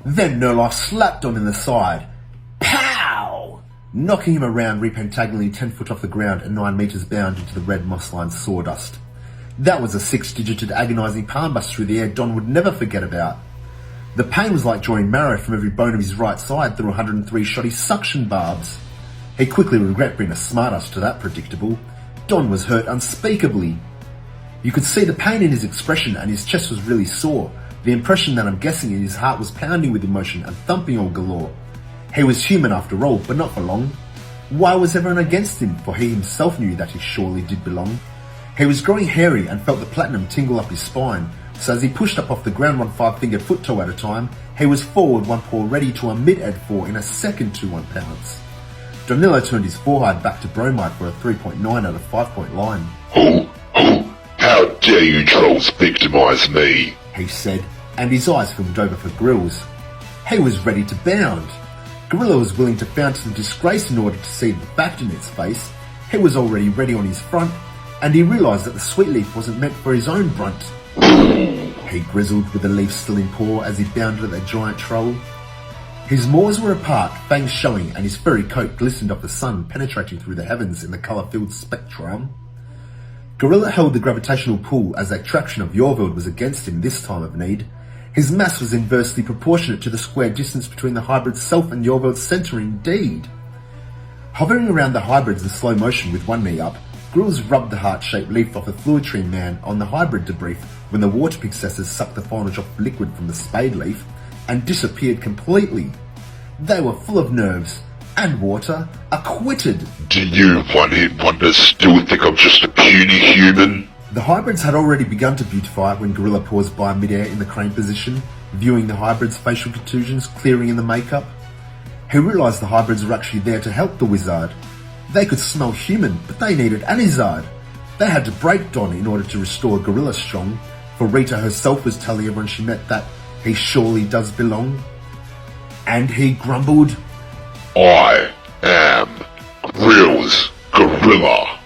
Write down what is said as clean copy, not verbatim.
Then Nerloff slapped Don in the side. Pow! Knocking him around repentagonally 10 foot off the ground and 9 meters bound into the red moss-lined sawdust. That was a 6-digited agonizing palm bust through the air Don would never forget about. The pain was like drawing marrow from every bone of his right side through 103 shoddy suction barbs. He quickly regret being a smartass to that predictable. Don was hurt unspeakably. You could see the pain in his expression and his chest was really sore, the impression that I'm guessing his heart was pounding with emotion and thumping all galore. He was human after all, but not for long. Why was everyone against him? For he himself knew that he surely did belong. He was growing hairy and felt the platinum tingle up his spine, so as he pushed up off the ground 1 5-fingered foot toe at a time, he was forward 1 paw ready to a mid-ed 4 in a second 2-1 pounce. Donillo turned his forehead back to bromide for a 3.9 out of 5-point line. How dare you trolls victimise me, he said, and his eyes filmed over for grills. He was ready to bound. Gorilla was willing to fountain disgrace in order to see the fact in its face. He was already ready on his front, and he realised that the sweet leaf wasn't meant for his own brunt. He grizzled with the leaf still in paw as he bounded at the giant troll. His maws were apart, fangs showing, and his furry coat glistened off the sun penetrating through the heavens in the colour-filled spectrum. Gorilla held the gravitational pull as the attraction of Yorville was against him this time of need. His mass was inversely proportionate to the square distance between the hybrid's self and Yorville's centre indeed. Hovering around the hybrids in slow motion with one knee up, Grills rubbed the heart-shaped leaf off the fluid tree man on the hybrid debrief when the water successors sucked the fine drop of liquid from the spade leaf and disappeared completely. They were full of nerves and water, acquitted. Do you one-hit wonders still think I'm just a puny human? The hybrids had already begun to beautify when Gorilla paused by midair in the crane position, viewing the hybrids' facial contusions clearing in the makeup. He realised the hybrids were actually there to help the wizard. They could smell human, but they needed Anizard. They had to break Don in order to restore Gorilla strong, for Rita herself was telling everyone she met that he surely does belong. And he grumbled, I am Grills Gorilla.